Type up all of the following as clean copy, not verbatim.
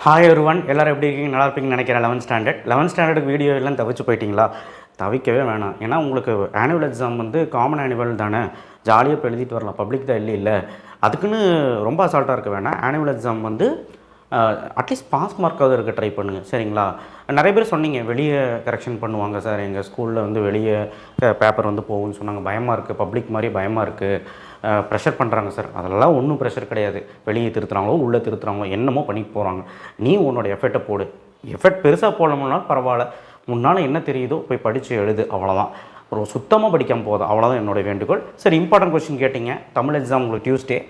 Hi everyone, எல்லாரும் எப்படி இருக்கீங்க? நல்லா இருப்பீங்கன்னு நினைக்கிறேன். 11th ஸ்டாண்டர்டுக்கு வீடியோ எல்லாம் தவிச்சு போயிட்டீங்களா? தவிக்கவே வேணாம். ஏன்னா உங்களுக்கு ஆனுவல் எக்ஸாம் வந்து காமன் ஆனுவல் தானே, ஜாலியாக இப்போ எழுதிட்டு வரலாம். பப்ளிக் தான் இல்லை அதுக்குன்னு ரொம்ப அசால்ட்டாக இருக்க வேணாம். ஆனுவல் எக்ஸாம் வந்து அட்லீஸ்ட் பாஸ் மார்க்காவது இருக்க ட்ரை பண்ணுங்கள், சரிங்களா? நிறைய பேர் சொன்னீங்க வெளியே கரெக்ஷன் பண்ணுவாங்க சார், எங்கள் ஸ்கூலில் வந்து வெளியே பேப்பர் வந்து போகும்னு சொன்னாங்க. பயமாக இருக்குது, பப்ளிக் மாதிரி பயமாக இருக்குது, ப்ரெஷர் பண்ணுறாங்க சார். அதெல்லாம் ஒன்றும் ப்ரெஷர் கிடையாது. வெளியே திருத்துறாங்களோ உள்ளே திருத்துறாங்களோ என்னமோ பண்ணிட்டு போகிறாங்க. நீ உன்னோட எஃபர்ட்டை போடு. எஃபர்ட் பெருசாக போடணும்னாலும் பரவாயில்ல, முன்னால் என்ன தெரியுதோ போய் படித்து எழுது, அவ்வளோதான். ஒரு சுத்தமாக படிக்காமல் போதும், அவ்வளோதான் என்னுடைய வேண்டுகோள். சரி, இம்பார்ட்டன்ட் கொஸ்டின் கேட்டிங்க. தமிழ் எக்ஸாம் உங்களுக்கு டியூஸ்டே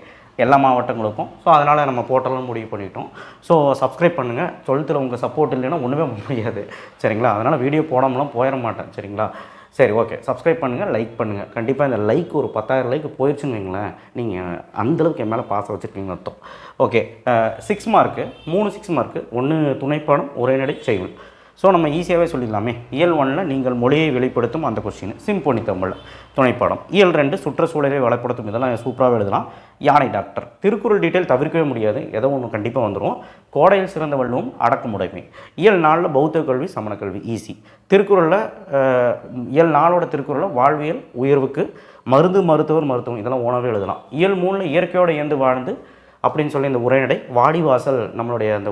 எல்லா மாவட்டங்களுக்கும். ஸோ அதனால் நம்ம போர்ட்டலும் முடிவு பண்ணிட்டோம். ஸோ சப்ஸ்கிரைப் பண்ணுங்கள். 12th உங்கள் சப்போர்ட் இல்லைன்னா ஒன்றுமே முடியாது, சரிங்களா? அதனால் வீடியோ போடாமலாம் போயிட மாட்டேன், சரிங்களா? சரி, ஓகே. சப்ஸ்கிரைப் பண்ணுங்கள், லைக் பண்ணுங்கள். கண்டிப்பாக இந்த லைக் ஒரு 10,000 லைக் போயிடுச்சுன்னு வைங்களேன், நீங்கள் அந்தளவுக்கு என் மேலே பாசம் வச்சுருக்கீங்கன்னு அர்த்தம். ஓகே, 6 மார்க்கு, 3 6 மார்க்கு, 1 துணைப்பாடம், உரைநடை, செய்யுள். ஸோ நம்ம ஈஸியாகவே சொல்லிடலாமே. இயல் 1 நீங்கள் மொழியை வெளிப்படுத்தும் அந்த கொஸ்டின் சிம்பொனி தமிழ் துணைப்பாடம். இயல் 2 சுற்றுச்சூழலை வளப்படுத்தும், இதெல்லாம் சூப்பராக எழுதலாம். யானை டாக்டர். திருக்குறள் டீட்டெயில் தவிர்க்கவே முடியாது, ஏதோ ஒன்று கண்டிப்பாக வந்துடும். கோடையில் சிறந்த வள்ளுவம், அடக்குமுடைமை. இயல் 4 பௌத்த கல்வி, சமண கல்வி, ஈஸி. திருக்குறளில் இயல் 4 திருக்குறளில் வாழ்வியல், உயர்வுக்கு, மருந்து, மருத்துவர், மருத்துவம், இதெல்லாம் ஓனாவே எழுதலாம். இயல் 3 இயற்கையோடு இயந்து வாழ்ந்து அப்படின்னு சொல்லி இந்த உரைநடை. வாடிவாசல் நம்மளுடைய அந்த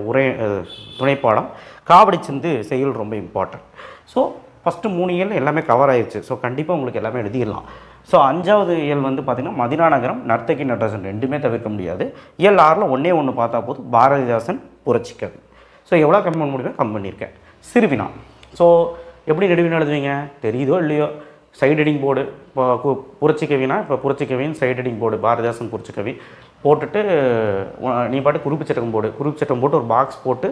துணைப்பாடம். காவடி சிந்து செயல் ரொம்ப இம்பார்ட்டன்ட். ஸோ ஃபஸ்ட்டு 3 இயல் எல்லாமே கவர் ஆயிடுச்சு. ஸோ கண்டிப்பாக உங்களுக்கு எல்லாமே எழுதிடலாம். ஸோ 5வது இயல் வந்து பார்த்திங்கன்னா மதினா நகரம், நர்த்தகி நடராஜன், ரெண்டுமே தவிர்க்க முடியாது. இயல் 6 ஒன்றே ஒன்று பார்த்தா போதும், பாரதிதாசன், புரட்சிக்கவி. ஸோ எவ்வளோ கம்மி பண்ண முடியுமோ கம்மி பண்ணியிருக்கேன். சிறுவினா. ஸோ எப்படி நெடுவினா எழுதுவீங்க தெரியுதோ இல்லையோ, சைட் ஹெட்டிங் போர்டு. இப்போ புரட்சிக்கவினா இப்போ புரட்சிக்கவின் சைட் ஹெட்டிங் போர்டு, பாரதிதாசன் புரட்சிக்கவி போட்டுட்டு நீ பாட்டு குறிப்பு சட்டம் போட்டு ஒரு பாக்ஸ் போட்டு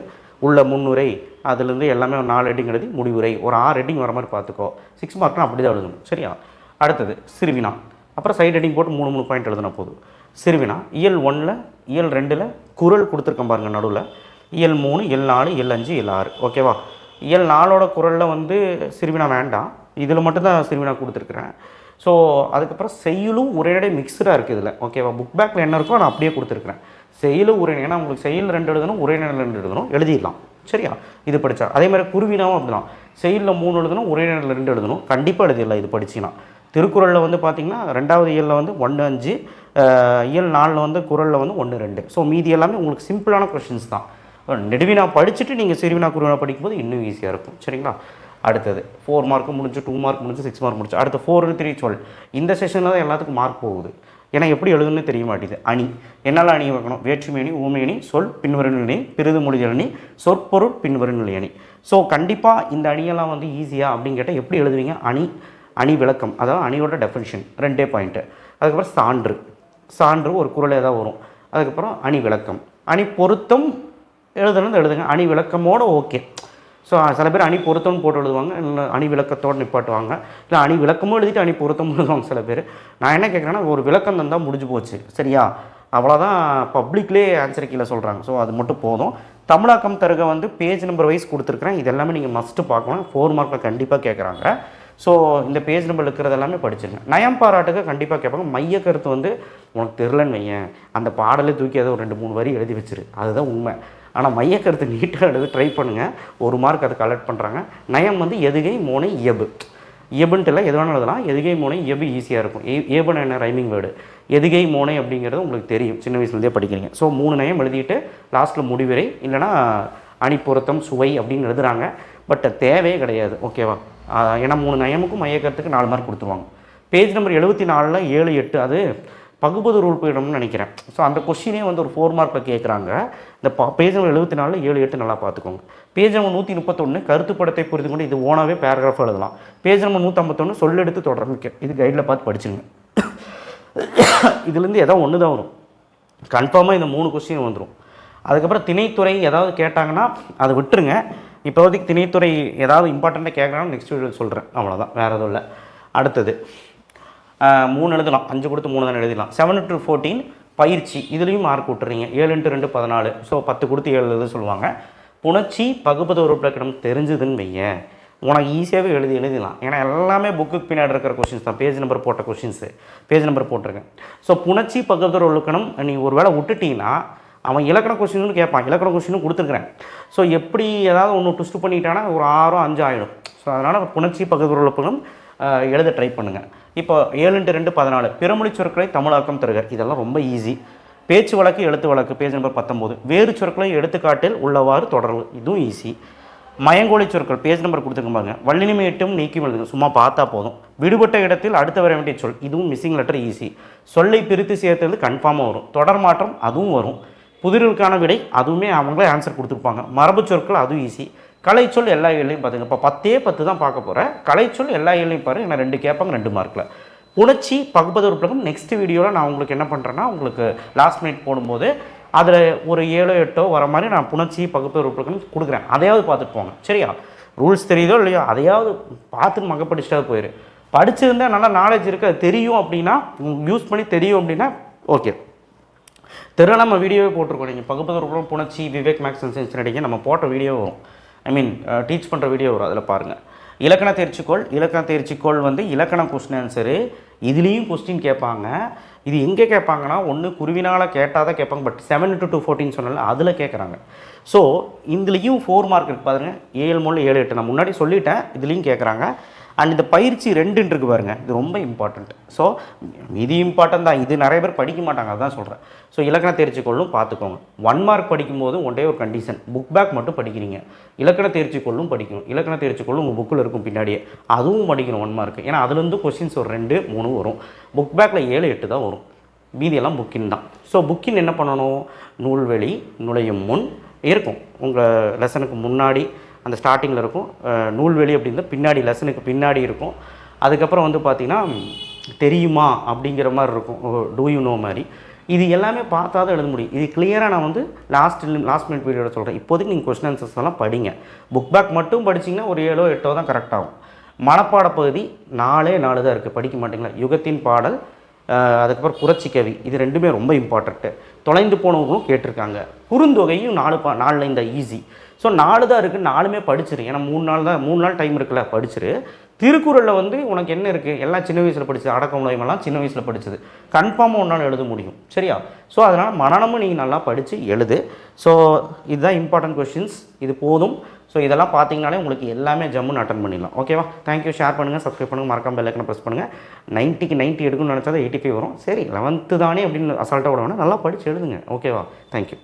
உள்ள முன்னுரை, அதுலேருந்து எல்லாமே ஒரு 4 ஹெட்டிங் எழுதி முடிவுரை, ஒரு 6 ஹெட்டிங் வர மாதிரி பார்த்துக்கோ. 6 மார்க்னா அப்படி தான் எழுதணும், சரியா? அடுத்தது சிறுவினா. அப்புறம் சைட் ஹெட்டிங் போட்டு 3 பாயிண்ட் எழுதினா போதும். சிறுவினா இயல் 1, இயல் 2 குறள் கொடுத்துருக்கேன் பாருங்கள் நடுவில். இயல் 3, இயல் 4, இயல் 5, இயல் 6, ஓகேவா? இயல் 4 குறளில் வந்து சிறுவினா வேண்டாம், இதில் மட்டும்தான் சிறுவினா கொடுத்துருக்குறேன். ஸோ அதுக்கப்புறம் செய்யுளும் உரைநடை மிக்சடாக இருக்குது இதில், ஓகேவா? புக் பேக்கில் என்ன இருக்கோ நான் அப்படியே கொடுத்துருக்குறேன். செய்யுளும் உரைநடை, ஏன்னா உங்களுக்கு செய்யுள் 2 எழுதணும், உரைநடை 2 எழுதணும், எழுதிடலாம், சரியா? இது படித்தா அதே மாதிரி குருவினாவும் அப்படி தான். செய்யுளில் 3 எழுதணும், உரைநடை 2 எழுதணும், கண்டிப்பாக எழுதிடலாம் இது படிச்சிங்கன்னா. திருக்குறளில் வந்து பார்த்திங்கன்னா 2வது இயலில் வந்து 1 5, இயல் 4 வந்து குறளில் வந்து 1 2. ஸோ மீதி எல்லாமே உங்களுக்கு சிம்பிளான கொஷின்ஸ் தான். நெடுவினா படிச்சுட்டு நீங்கள் சிறுவினா குருவினா படிக்கும்போது இன்னும் ஈஸியாக இருக்கும், சரிங்களா? அடுத்தது 4 மார்க்கு முடிஞ்சு, 2 மார்க் முடிஞ்சு, 6 மார்க் முடிச்சு. அடுத்து 4 3 12. இந்த செஷனில் தான் எல்லாத்துக்கும் மார்க் போகுது. ஏன்னா எப்படி எழுதுன்னு தெரிய மாட்டேது. அணி என்னால் அணி வைக்கணும்? வேற்றுமை அணி, ஊமை அணி, சொல் பின்வரும் நிலை, பிரிது மொழிதல் அணி, சொற்பொருள் பின்வரும் நிலை அணி. ஸோ கண்டிப்பாக இந்த அணியெல்லாம் வந்து ஈஸியாக அப்படின்னு கேட்டால் எப்படி எழுதுவீங்க? அணி விளக்கம், அதாவது அணியோட டெஃபினிஷன் 2 பாயிண்ட்டு. அதுக்கப்புறம் சான்று ஒரு குறள் ஏதாவது வரும். அதுக்கப்புறம் அணி விளக்கம், அணி பொருத்தம் எழுதுங்க. அணி விளக்கமோடு ஓகே. ஸோ சில பேர் அணி பொருத்தம்னு போட்டு எழுதுவாங்க, இல்லை அணி விளக்கத்தோடு நிப்பாட்டுவாங்க, இல்லை அணி விளக்கமும் எழுதிட்டு அணி பொருத்தமும் எழுதுவாங்க சில பேர். நான் என்ன கேட்குறேன்னா, ஒரு விளக்கம் தந்தால் முடிஞ்சு போச்சு, சரியா? அவ்வளோதான். பப்ளிக்லேயே ஆன்சர் கீழே சொல்கிறாங்க. ஸோ அது மட்டும் போதும். தமிழாக்கம் தருக வந்து பேஜ் நம்பர் வைஸ் கொடுத்துருக்குறேன். இது எல்லாமே நீங்கள் மஸ்ட்டு பார்க்கணும். 4 மார்க்கில் கண்டிப்பாக கேட்குறாங்க. ஸோ இந்த பேஜ் நம்பர் இருக்கிறது எல்லாமே படிச்சிருங்க. நயம் பாராட்டுக்கு கண்டிப்பாக கேட்பாங்க. மைய கருத்து வந்து உனக்கு தெரிலன்னு வையன், அந்த பாடலே தூக்கி அதை ஒரு 2 3 வரி எழுதி வச்சிரு, அதுதான் உண்மை. ஆனால் மையக்கருத்து நீட்டாக எழுத ட்ரை பண்ணுங்கள். 1 மார்க் அதை கலெக்ட் பண்ணுறாங்க. நயம் வந்து எதுகை மோனை இயபு, இயபுன்ட்டு இல்லை, எது வேணாலும் எழுதலாம். எதுகை மோனை இயபு ஈஸியாக இருக்கும். ஏபுன்னு என்ன ரைமிங் வேர்டு, எதுகை மோனை அப்படிங்கிறது உங்களுக்கு தெரியும், சின்ன வயசுலேருந்தே படிக்கிறீங்க. ஸோ 3 நயம் எழுதிட்டு லாஸ்ட்டில் முடிவுரை இல்லைனா அணி பொருத்தம் சுவை அப்படின்னு எழுதுகிறாங்க. பட் தேவையே கிடையாது, ஓகேவா? ஏன்னா 3 நயமுக்கும் மையக்கருத்துக்கு 4 மார்க் கொடுத்துருவாங்க. பேஜ் நம்பர் 74 7 8 அது பகுபது ரூல் போயிடும்னு நினைக்கிறேன். ஸோ அந்த கொஸ்டினே வந்து ஒரு 4 மார்க்கில் கேட்குறாங்க. இந்த பேஜ் நம்பர் 74 7 8 நல்லா பார்த்துக்கோங்க. பேஜ் நம்பர் 131 கருத்துப்படத்தை புரிந்து கொண்டு, இது ஓனாவே பேராகிராஃப் எழுதலாம். பேஜ் நம்பர் 151 சொல்லெடுத்து தொடர்ந்து, இது கைடில் பார்த்து படிச்சுங்க. இதுலேருந்து ஏதாவது ஒன்று தான் வரும், கன்ஃபார்மாக இந்த 3 கொஸ்டின் வந்துடும். அதுக்கப்புறம் திணைத்துறை ஏதாவது கேட்டாங்கன்னா அதை விட்டுருங்க. இப்போதைக்கு திணைத்துறை ஏதாவது இம்பார்ட்டண்ட்டாக கேட்குறாங்கன்னா நெக்ஸ்ட் வீடியோ சொல்கிறேன், அவ்வளோதான், வேறு எதுவும் இல்லை. அடுத்தது 3 எழுதலாம், 5 கொடுத்து 3 தானே எழுதலாம். 7 to 14 பயிற்சி, இதுலேயும் மார்க் விட்டுறீங்க. 7 × 2 14. ஸோ 10 கொடுத்து 7 எழுத சொல்லுவாங்க. புணர்ச்சி பகுபத உறுப்பிலக்கணம் தெரிஞ்சுதுன்னு வைய, உனக்கு ஈஸியாகவே எழுதிடலாம். ஏன்னா எல்லாமே புக்குக்கு பின்னாடி இருக்கிற கொஷின்ஸ் தான், பேஜ் நம்பர் போட்ட கொஷின்ஸு, பேஜ் நம்பர் போட்டிருக்கேன். ஸோ புணர்ச்சி பகுபத உறுப்பிலக்கணம் நீ ஒரு வேளை விட்டுட்டிங்கன்னா அவன் இலக்கண கொஸ்டின்னு கேட்பான், இலக்கண கொஸ்டினும் கொடுத்துருக்குறேன். ஸோ எப்படி ஏதாவது ஒன்று ட்விஸ்ட் பண்ணிட்டானா ஒரு 6 5 ஆகிடும். ஸோ அதனால் புணர்ச்சி பகுதியுறுப்புகளும் எழுத ட்ரை பண்ணுங்கள். இப்போ 7 × 2 14 பிறமொழி சொற்களை தமிழாக்கம் தருக. இதெல்லாம் ரொம்ப ஈஸி. பேச்சு வழக்கு எழுத்து வழக்கு பேஜ் நம்பர் 19. வேறு சொற்களை எடுத்துக்காட்டில் உள்ளவாறு தொடர்பு, இதுவும் ஈஸி. மயங்கோலி சொற்கள் பேஜ் நம்பர் கொடுத்துருக்க பாருங்க. வள்ளினிமை எட்டும் நீக்கி எழுதுங்க, சும்மா பார்த்தா போதும். விடுபட்ட இடத்தில் அடுத்த வர வேண்டிய சொல், இதுவும் மிஸ்ஸிங் லெட்டர் ஈஸி. சொல்லை பிரித்து சேர்த்தது கன்ஃபார்மாக வரும். தொடர் மாற்றம் அதுவும் வரும். புதிர்களுக்கான விடை அதுவுமே அவங்களே ஆன்சர் கொடுத்துருப்பாங்க. மரபு சொற்கள் அதுவும் ஈஸி. கலைச்சொல் எல்லா ஏழையும் பார்த்துங்க. இப்போ 10 தான் பார்க்க போகிறேன். கலைச்சொல் எல்லா ஏழையும் பாரு, ஏன்னா 2 கேட்பாங்க 2 மார்க்கில். புணர்ச்சி பகுப்பது உறுப்புகளும் நெக்ஸ்ட் வீடியோவில் நான் உங்களுக்கு என்ன பண்ணுறேன்னா, உங்களுக்கு லாஸ்ட் மினிட் போடும்போது அதில் ஒரு 7 8 வர மாதிரி நான் புணர்ச்சி பகுப்பது உறுப்புகளும் கொடுக்குறேன். அதையாவது பார்த்துட்டு போங்க, சரியா? ரூல்ஸ் தெரியுதோ இல்லையோ அதையாவது பார்த்துட்டு மகப்படிச்சிட்டா போயிரு. படிச்சிருந்தால் நல்லா நாலேஜ் இருக்குது, அது தெரியும் அப்படின்னா, யூஸ் பண்ணி தெரியும் அப்படின்னா ஓகே. நம்ம வீடியோவே போட்டிருக்கோம். நீங்கள் பகுப்பது உறுப்புகளும் புணர்ச்சி விவேக் மேக்ஸ் அண்ட் சயின்ஸ் நடிக்க நம்ம போட்ட வீடியோ வரும். டீச் பண்ணுற வீடியோ வரும், அதில் பாருங்கள். இலக்கண தேர்ச்சிக்கோள். இலக்கண தேர்ச்சிக்கோள் வந்து இலக்கண கொஸ்டின் ஆன்சரு. இதுலேயும் கொஸ்டின் கேட்பாங்க. இது எங்கே கேட்பாங்கன்னா, ஒன்று குருவினால் கேட்டால் தான் கேட்பாங்க. பட் 7 × 2 14 சொன்னால அதில் கேட்குறாங்க. ஸோ இதுலேயும் 4 மார்க் இருக்குது பாருங்கள். 7 3 7 8 நான் முன்னாடி சொல்லிட்டேன். இதுலேயும் கேட்குறாங்க. அண்ட் இந்த பயிற்சி 2 இருக்குது பாருங்கள், இது ரொம்ப இம்பார்ட்டண்ட். ஸோ இது இம்பார்ட்டன்ட் தான். இது நிறைய பேர் படிக்க மாட்டாங்க, அதுதான் சொல்கிறேன். ஸோ இலக்கண தேர்ச்சிக்கொள்ளும் பார்த்துக்கோங்க. 1 மார்க் படிக்கும்போது ஒன்றே ஒரு கண்டிஷன், புக் பேக் மட்டும் படிக்கிறீங்க. இலக்கண தேர்ச்சிக்கொள்ளும் படிக்கணும். இலக்கண தேர்ச்சிக்கொள்ளும் உங்கள் புக்கில் இருக்கும் பின்னாடியே, அதுவும் படிக்கணும் 1 மார்க். ஏன்னா அதுலேருந்து கொஸ்டின்ஸ் ஒரு 2 3 வரும். புக் பேக்கில் 7 8 தான் வரும், மீதியெல்லாம் புக்கின் தான். ஸோ புக்கின் என்ன பண்ணணும், நூல்வெளி நுழையும் முன் இருக்கும், உங்கள் லெசனுக்கு முன்னாடி அந்த ஸ்டார்டிங்கில் இருக்கும். நூல்வெளி அப்படின்ற பின்னாடி லெசனுக்கு பின்னாடி இருக்கும். அதுக்கப்புறம் வந்து பார்த்திங்கன்னா தெரியுமா அப்படிங்கிற மாதிரி இருக்கும், டூ யூ நோ மாதிரி. இது எல்லாமே பார்த்தா தான் எழுத முடியும். இது கிளியராக நான் வந்து லாஸ்ட் மினிட் வீடியோவில் சொல்கிறேன். இப்போதைக்கு நீங்கள் கொஸ்டின் ஆன்சர்ஸ் எல்லாம் படிங்க. புக் பேக் மட்டும் படிச்சிங்கன்னா ஒரு 7 8 தான் கரெக்டாகும். மனப்பாட பகுதி 4 தான் இருக்குது, படிக்க மாட்டிங்களா? யுகத்தின் பாடல், அதுக்கப்புறம் புரட்சி கவி, இது 2மே ரொம்ப இம்பார்ட்டண்ட்டு. தொலைந்து போனவங்களும் கேட்டிருக்காங்க. குறுந்தொகையும் 4 லைன் தான், ஈஸி. ஸோ 4 தான் இருக்குது, 4மே படிச்சிரு. ஏன்னா 3 நாள் டைம் இருக்குல்ல, படிச்சிரு. திருக்குறளில் வந்து உனக்கு என்ன இருக்குது, எல்லாம் சின்ன வயசில் படிச்சது, அடக்கம் உலகமெல்லாம் சின்ன வயசில் படித்தது, கன்ஃபார்மாக ஒன்றால் எழுத முடியும், சரியா? ஸோ அதனால் மனநமும் நீங்கள் நல்லா படித்து எழுது. ஸோ இதுதான் இம்பார்ட்டன்ட் கொஸ்டின்ஸ், இது போதும். ஸோ இதெல்லாம் பார்த்தீங்கனாலே உங்களுக்கு எல்லாமே ஜம்முன்னு அட்டன் பண்ணிடலாம். ஓகேவா? தேங்க்யூ. ஷேர் பண்ணுங்கள், சப்ஸ்கிரைப் பண்ணுங்கள், மறக்காம பெல் ஐக்கனை ப்ரெஸ் பண்ணுங்கள். 90க்கு 90 எடுக்கணும்னு நினச்சா 85 வரும். சரி 11th தானே அப்படின்னு அசால்ட்டாக விட வேணாம், நல்லா படித்து எழுதுங்க. ஓகேவா? தேங்க்யூ.